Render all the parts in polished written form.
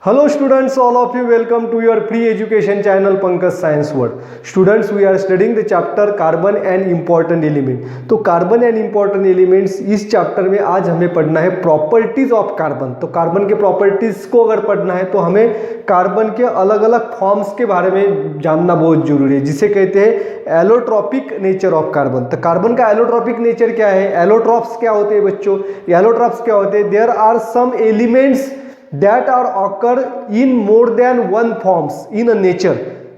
Hello students, all of you welcome to your free education channel Pankaj Science World. Students, we are studying the chapter Carbon and Important Element. तो carbon and important elements इस chapter में आज हमें पढ़ना है properties of carbon. तो carbon के properties को अगर पढ़ना है तो हमें कार्बन के अलग अलग फॉर्म्स के बारे में जानना बहुत जरूरी है, जिसे कहते हैं एलोट्रॉपिक नेचर ऑफ कार्बन। तो कार्बन का एलोट्रॉपिक नेचर क्या है? एलोट्रॉप्स क्या होते हैं बच्चों? एलोट्रॉप्स क्या होते हैं? There are some elements that are occur in more than one forms in a nature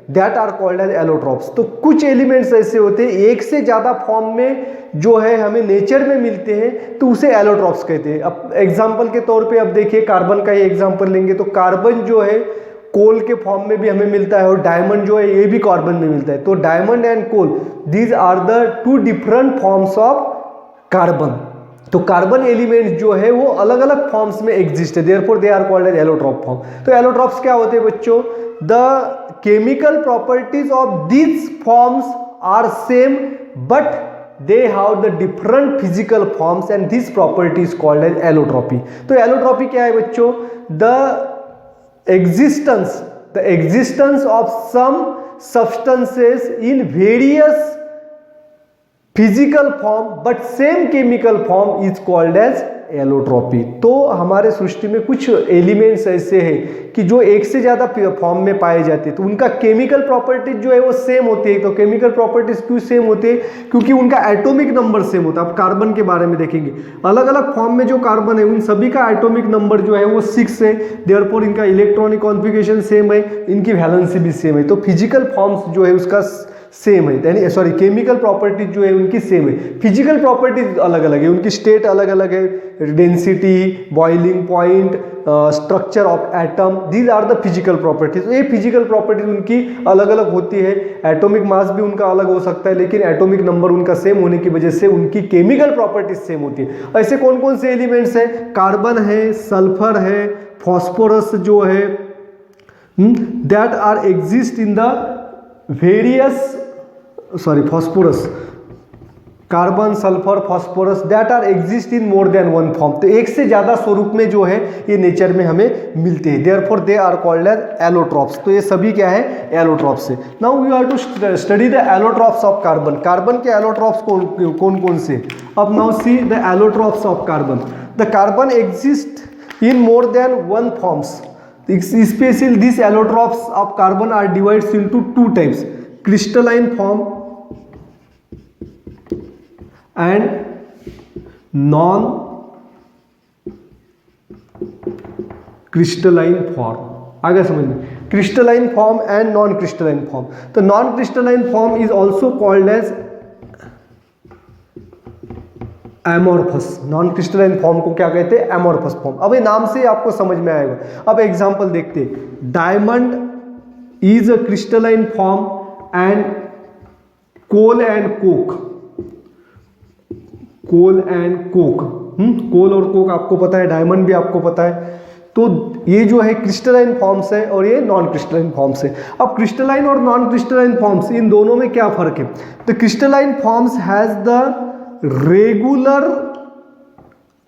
that are called as allotropes। तो कुछ एलिमेंट्स ऐसे होते हैं एक से ज्यादा फॉर्म में जो है हमें नेचर में मिलते हैं, तो उसे एलोट्रॉप्स कहते हैं। अब एग्जांपल के तौर पे अब देखिए कार्बन का ही एग्जांपल लेंगे तो कार्बन जो है कोल के फॉर्म में भी हमें मिलता है और डायमंड जो है ये भी कार्बन में मिलता है। तो diamond and coal these are the two different forms of carbon. तो कार्बन एलिमेंट्स जो है वो अलग अलग फॉर्म्स में एग्जिस्ट है, therefore they are called as allotrope form. तो एलोट्रॉप्स क्या होते हैं बच्चों? The chemical properties of these forms are same but they have the different physical forms and this property is called as allotropy. तो allotropy क्या है बच्चों? The existence of some substances in various physical form but same chemical form is called as allotropy. तो हमारे सृष्टि में कुछ elements ऐसे हैं कि जो एक से ज्यादा फॉर्म में पाए जाते हैं, तो उनका केमिकल प्रॉपर्टीज जो है वो सेम होती है। तो केमिकल प्रॉपर्टीज क्यों सेम होते हैं? क्योंकि उनका एटॉमिक नंबर सेम होता है। अब कार्बन के बारे में देखेंगे, अलग अलग फॉर्म में जो कार्बन है उन सभी का एटॉमिक नंबर जो है वो 6 है, देयरफॉर इनका इलेक्ट्रॉनिक कॉन्फ़िगरेशन सेम है, इनकी वैलेंसी भी सेम है। तो फिजिकल फॉर्म्स जो है उसका सेम है, यानी सॉरी केमिकल प्रॉपर्टीज जो है उनकी सेम है। फिजिकल प्रॉपर्टीज अलग अलग है, उनकी स्टेट अलग अलग है, density, boiling point, structure of atom, these are the physical properties. ये फिजिकल प्रॉपर्टीज उनकी अलग अलग होती है। एटॉमिक मास भी उनका अलग हो सकता है, लेकिन एटॉमिक नंबर उनका सेम होने की वजह से उनकी केमिकल प्रॉपर्टीज सेम होती है। ऐसे कौन कौन से एलिमेंट्स हैं? कार्बन है, सल्फर है, फॉस्फोरस जो है, that are exist in the various phosphorus, carbon, sulphur, phosphorus that are exist in more than one form. तो एक से ज्यादा स्वरूप में जो है ये नेचर में हमें मिलते हैं, therefore they are called as allotropes. तो ये सभी क्या है? एलोट्रॉप्स है। Now we are to study the allotropes of carbon. Carbon के एलोट्रॉप्स कौन कौन से? अब now see the allotropes of carbon. The carbon exist in more than one forms. Especially these allotropes of carbon are divided into two types, crystalline form and non crystalline form। आगे समझ में, crystalline form and non crystalline form। तो non crystalline form is also called as amorphous. Non crystalline form को क्या कहते हैं? Amorphous form. अब ये नाम से आपको समझ में आएगा। अब एग्जांपल देखते हैं। Diamond is a crystalline form and coal and coke. Coal and coke, coal और कोक आपको पता है, डायमंड भी आपको पता है। तो ये जो है क्रिस्टलाइन फॉर्म्स है और ये नॉन क्रिस्टलाइन फॉर्म्स है। अब क्रिस्टलाइन और नॉन क्रिस्टलाइन फॉर्म्स, इन दोनों में क्या फर्क है? The crystalline forms has the regular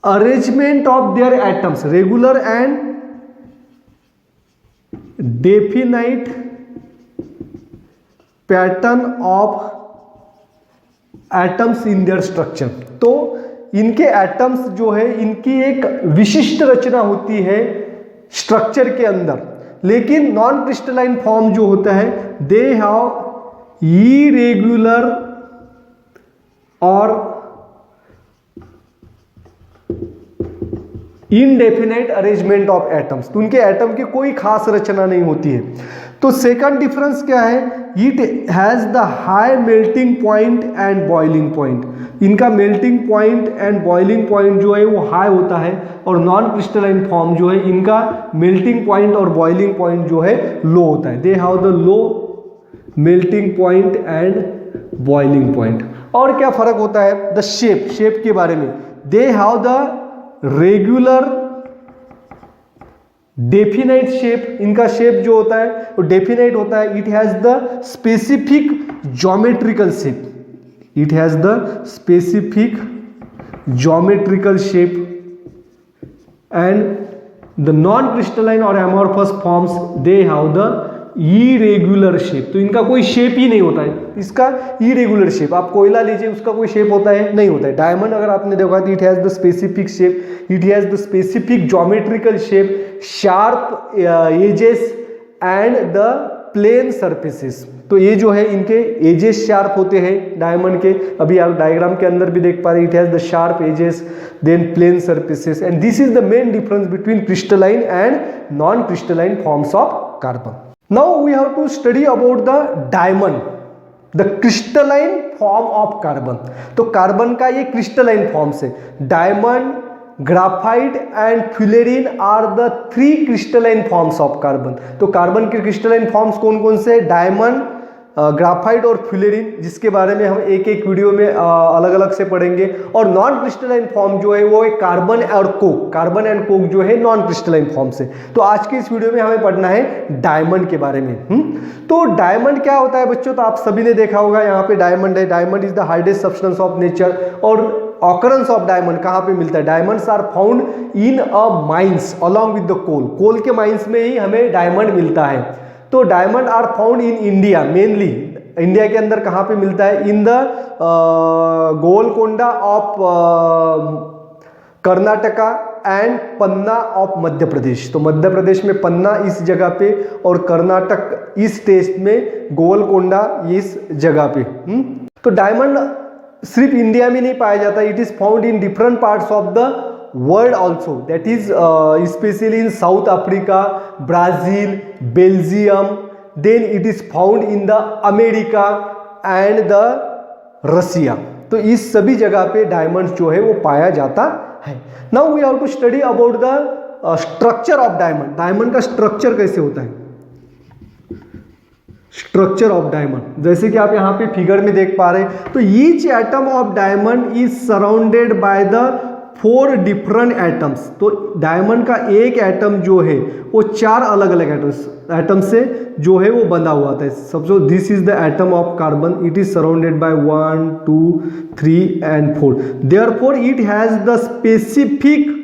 arrangement of their atoms, regular and definite pattern of atoms in their structure। तो इनके एटम्स जो है इनकी एक विशिष्ट रचना होती है स्ट्रक्चर के अंदर, लेकिन नॉन क्रिस्टलाइन फॉर्म जो होता है दे हैव इरेगुलर और इनडेफिनाइट अरेंजमेंट ऑफ एटम्स। तो उनके एटम की कोई खास रचना नहीं होती है। तो सेकंड डिफरेंस क्या है? It has the high melting point and boiling point. इनका melting point and boiling point जो है वो हाई होता है, और नॉन क्रिस्टलाइन फॉर्म जो है इनका मेल्टिंग पॉइंट और बॉइलिंग पॉइंट जो है लो होता है। दे have the low melting point and boiling point. और क्या फर्क होता है? द शेप के बारे में, they have the regular definite shape. इनका शेप जो होता है वो डेफिनाइट होता है। It has the specific geometrical shape, it has the specific geometrical shape and the non crystalline और amorphous forms they have the irregular shape, तो इनका कोई शेप ही नहीं होता है, इसका इरेगुलर शेप। आप कोयला लीजिए, उसका कोई शेप होता है? नहीं होता है। डायमंड अगर आपने देखा तो it has the specific shape, it has the specific geometrical shape, sharp edges and the plane surfaces. तो ये जो है इनके एजेस शार्प होते हैं डायमंड के, अभी आप डायग्राम के अंदर भी देख पा रहे हैं, it has the sharp edges then plane surfaces, and this is the main difference between crystalline and non crystalline forms of carbon. Now we have to study about the diamond, the crystalline form of carbon। तो carbon का ये crystalline form से, diamond, graphite and fullerene are the 3 crystalline forms of carbon. तो carbon के crystalline forms कौन कौन से? Diamond, graphite और फ्यूलेरिन, जिसके बारे में हम एक एक वीडियो में अलग अलग से पढ़ेंगे। और नॉन क्रिस्टलाइन फॉर्म जो है वो है कार्बन और कोक, कार्बन एंड कोक जो है नॉन क्रिस्टलाइन फॉर्म से। तो आज के इस वीडियो में हमें पढ़ना है डायमंड के बारे में। तो डायमंड क्या होता है बच्चों? तो आप सभी ने देखा होगा, यहाँ पे डायमंड है, diamond is the hardest substance of nature. और ऑकरेंस ऑफ डायमंड कहाँ पे मिलता है? Diamonds are found in a mines along with the coal, coal के माइंस में ही हमें डायमंड मिलता है। तो diamond are found in India, mainly India के अंदर कहाँ पे मिलता है? In the Golconda of Karnataka and Panna of Madhya Pradesh. तो मध्य प्रदेश में पन्ना इस जगह पे, और कर्नाटक इस स्टेट में गोलकोंडा इस जगह पे। तो डायमंड सिर्फ इंडिया में नहीं पाया जाता, it is found in different parts of the world also, that is specially in South Africa, Brazil, Belgium, then it is found in the America and the Russia. तो इस सभी जगह पे डायमंड जो है वो पाया जाता है। Now we have to study about the structure of diamond. Diamond का स्ट्रक्चर कैसे होता है? स्ट्रक्चर ऑफ डायमंड, जैसे कि आप यहाँ पे फिगर में देख पा रहे हैं, तो each atom of diamond is surrounded by the 4 different atoms. तो डायमंड का एक एटम जो है वो 4 अलग अलग एटम से जो है वो बंधा हुआ था। सबसे this is the atom of carbon, it is surrounded by 1 2 3 and 4, therefore it has the specific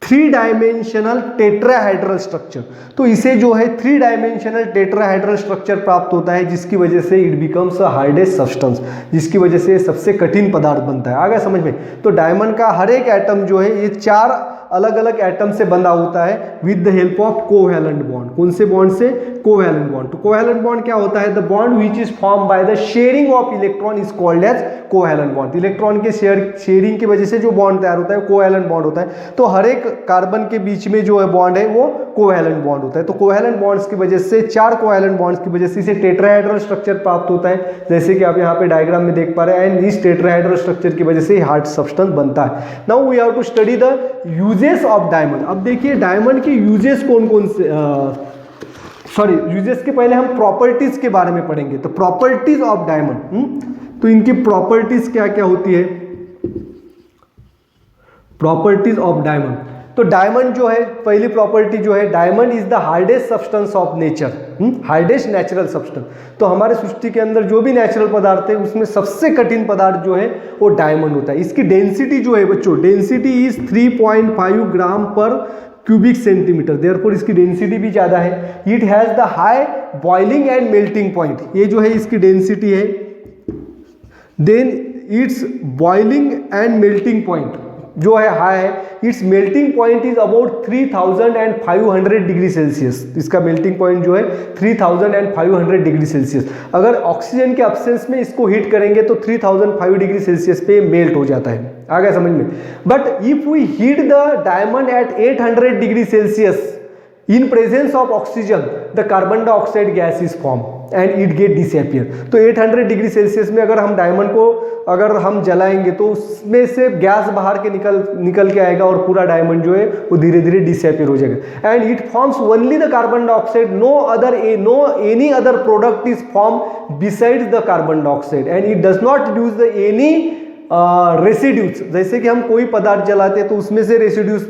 3 dimensional tetrahedral structure. तो इसे जो है 3 डायमेंशनल टेट्राहेड्रल स्ट्रक्चर प्राप्त होता है, जिसकी वजह से it becomes a hardest substance, जिसकी वजह से सबसे कठिन पदार्थ बनता है। आ गया समझ में? तो डायमंड का हर एक एटम जो है ये 4 अलग अलग एटम से बंधा होता है with the help of covalent bond. कौन से बॉन्ड से? Covalent bond. तो कोवैलेंट बॉन्ड क्या होता है? The bond which is form by the sharing of electron is called as covalent bond. Electron के शेयरिंग की वजह से जो बॉन्ड तैयार होता है कोवैलेंट बॉन्ड होता है। तो हर एक कार्बन के बीच में जो है बॉन्ड है वो कोवैलेंट बॉन्ड होता है। तो कोवैलेंट बॉन्ड्स की वजह से, 4 कोवैलेंट बॉन्ड्स की वजह से इसे टेट्राहेड्रल स्ट्रक्चर प्राप्त होता है, जैसे कि आप यहाँ पे डायग्राम में देख पा रहे हैं। एंड इस टेट्राहेड्रल स्ट्रक्चर की वजह से हार्ड सब्सटेंस बनता है। Now we have to study the uses of diamond. अब देखिए डायमंड के यूजेस कौन कौन से, यूजेस के पहले हम प्रॉपर्टीज के बारे में पढ़ेंगे। तो प्रॉपर्टीज ऑफ डायमंड, तो इनकी प्रॉपर्टीज क्या क्या होती है? प्रॉपर्टीज ऑफ डायमंड, तो डायमंड जो है, पहली प्रॉपर्टी जो है, diamond is the hardest substance of nature, hardest natural substance. तो हमारे सृष्टि के अंदर जो भी नेचुरल पदार्थ है उसमें सबसे कठिन पदार्थ जो है वो डायमंड होता है। इसकी डेंसिटी जो है बच्चों, डेंसिटी इज 3.5 ग्राम पर क्यूबिक सेंटीमीटर, देयरफॉर इसकी डेंसिटी भी ज्यादा है। It has the high boiling and melting point, ये जो है इसकी डेंसिटी है। Then its boiling and melting point जो है हाई है, its melting point is about 3500 degree Celsius. इसका मेल्टिंग पॉइंट जो है 3500 डिग्री सेल्सियस। अगर ऑक्सीजन के अब्सेंस में इसको हीट करेंगे तो 3005 डिग्री सेल्सियस पे मेल्ट हो जाता है। आ गया समझ में? But if we heat the diamond at 800 degree Celsius in presence of oxygen, the carbon dioxide gas is formed and it get disappear। तो 800 डिग्री सेल्सियस में अगर हम डायमंड को अगर हम जलाएंगे तो उसमें से गैस बाहर के निकल के आएगा और पूरा डायमंड जो है वो धीरे धीरे डिसअपियर हो जाएगा। And it forms only the carbon dioxide, no any other product is form besides the carbon dioxide, and it does not use the any residues. जैसे कि हम कोई पदार्थ जलाते हैं तो उसमें से रेसिड्यूज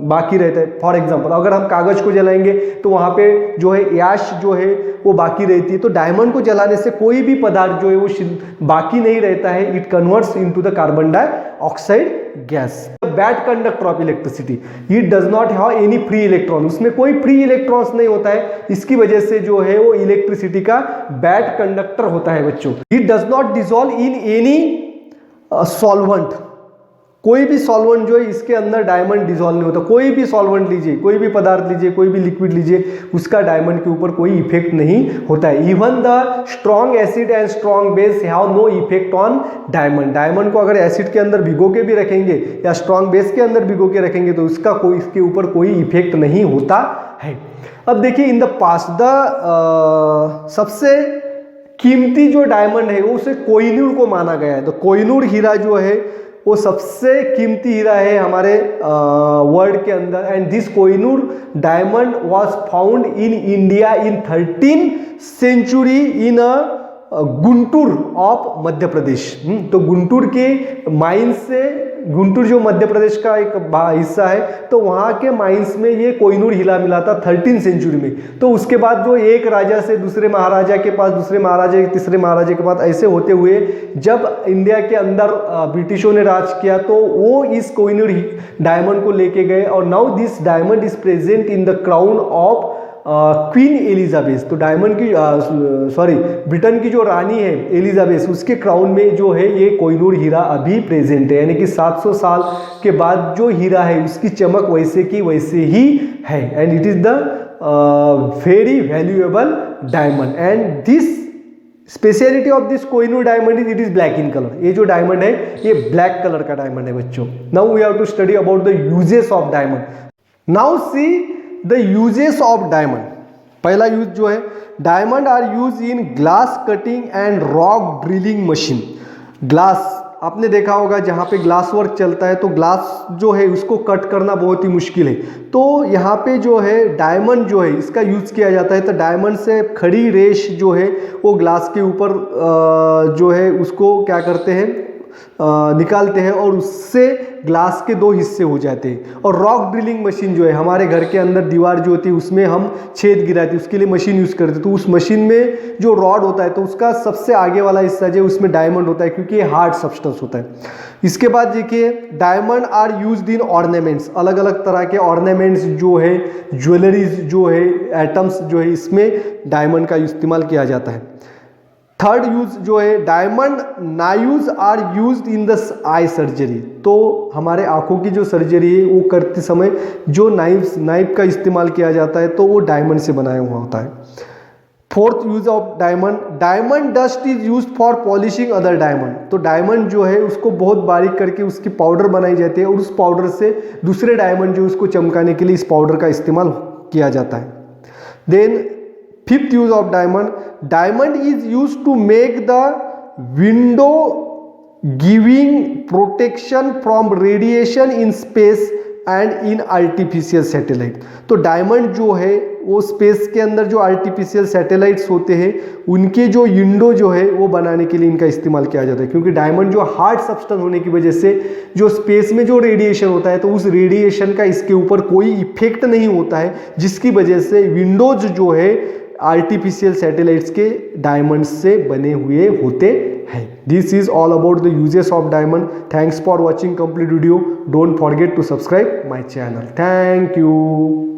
बाकी रहता है। फॉर एग्जांपल अगर हम कागज को जलाएंगे तो वहाँ पे जो है याश जो है वो बाकी रहती है। तो डायमंड को जलाने से कोई भी पदार्थ जो है वो बाकी नहीं रहता है, it converts into the carbon dioxide gas. Bad conductor of electricity, it does not have any free electron, उसमें कोई फ्री इलेक्ट्रॉन्स नहीं होता है, इसकी वजह से जो है वो इलेक्ट्रिसिटी का बैड कंडक्टर होता है बच्चों। It does not dissolve in any solvent, कोई भी सॉल्वेंट जो है इसके अंदर डायमंड डिसॉल्व नहीं होता। कोई भी सॉल्वेंट लीजिए, कोई भी पदार्थ लीजिए, कोई भी लिक्विड लीजिए, उसका डायमंड के ऊपर कोई इफेक्ट नहीं होता है। Even the strong acid and strong base have no effect on diamond. Diamond को अगर एसिड के अंदर भिगो के भी रखेंगे या स्ट्रॉन्ग बेस के अंदर भिगो के रखेंगे तो इसके ऊपर कोई इफेक्ट नहीं होता है। अब देखिए इन द पास्ट सबसे कीमती जो डायमंड है वो उसे कोहिनूर को माना गया है। तो कोहिनूर हीरा जो है वो सबसे कीमती हीरा है हमारे वर्ल्ड के अंदर। And this Kohinoor diamond was found in India in 13th century in Guntur of Madhya Pradesh. तो गुंटूर के माइंस से, गुंटूर जो मध्य प्रदेश का एक हिस्सा है, तो वहाँ के माइंस में ये कोहिनूर हीरा मिला था 13th सेंचुरी में। तो उसके बाद जो एक राजा से दूसरे महाराजा के पास, दूसरे महाराजा के तीसरे महाराजा के पास, ऐसे होते हुए जब इंडिया के अंदर ब्रिटिशों ने राज किया तो वो इस कोहिनूर डायमंड को लेके गए। और now this diamond is present in the crown of queen Elizabeth. तो डायमंड की ब्रिटेन की जो रानी है एलिजाबेथ, उसके क्राउन में जो है ये कोहिनूर हीरा अभी प्रेजेंट है। यानी कि 700 साल के बाद जो हीरा है उसकी चमक वैसे की वैसे ही है। And it is the very valuable diamond. And this speciality of this Kohinoor diamond is it is black in colour. ये जो डायमंड है ये ब्लैक कलर का डायमंड है बच्चों। Now we have to study about the uses of diamond. Now see the uses of diamond. पहला use जो है, diamond are use in glass cutting and rock drilling machine. Glass आपने देखा होगा जहाँ पे ग्लास वर्क चलता है तो ग्लास जो है उसको कट करना बहुत ही मुश्किल है। तो यहाँ पे जो है डायमंड जो है इसका यूज किया जाता है। तो डायमंड से खड़ी रेश जो है वो ग्लास के ऊपर जो है उसको क्या करते हैं, निकालते हैं और उससे ग्लास के दो हिस्से हो जाते हैं। और रॉक ड्रिलिंग मशीन जो है, हमारे घर के अंदर दीवार जो होती है उसमें हम छेद गिराते हैं, उसके लिए मशीन यूज़ करते हैं। तो उस मशीन में जो रॉड होता है तो उसका सबसे आगे वाला हिस्सा जो उसमें डायमंड होता है, क्योंकि ये हार्ड सब्सटेंस होता है। इसके बाद देखिए diamond are used in ornaments. अलग अलग तरह के ऑर्नामेंट्स जो है, ज्वेलरीज जो है, एटम्स जो है, इसमें डायमंड का इस्तेमाल किया जाता है। थर्ड यूज जो है, diamond knives are used in the eye surgery. तो हमारे आंखों की जो सर्जरी है वो करते समय जो नाइफ का इस्तेमाल किया जाता है तो वो डायमंड से बनाया हुआ होता है। Fourth use of diamond, diamond dust is used for polishing other diamond. तो डायमंड जो है उसको बहुत बारीक करके उसकी पाउडर बनाई जाती है और उस पाउडर से दूसरे डायमंड जो उसको चमकाने के लिए इस पाउडर का इस्तेमाल किया जाता है। Then fifth use of diamond, diamond is use to make the window giving protection from radiation in space and in artificial satellite. तो डायमंड जो है वो स्पेस के अंदर जो आर्टिफिशियल सैटेलाइट्स होते हैं उनके जो विंडो जो है वो बनाने के लिए इनका इस्तेमाल किया जाता है। क्योंकि डायमंड जो हार्ड सब्सटेंस होने की वजह से जो स्पेस में जो रेडिएशन होता है तो उस रेडिएशन का इसके ऊपर कोई इफेक्ट नहीं होता है, जिसकी वजह से विंडोज जो है आर्टिफिशियल सैटेलाइट्स के डायमंड से बने हुए होते हैं। This is all about the uses of diamond. Thanks for watching complete video. Don't forget to subscribe my channel. Thank you.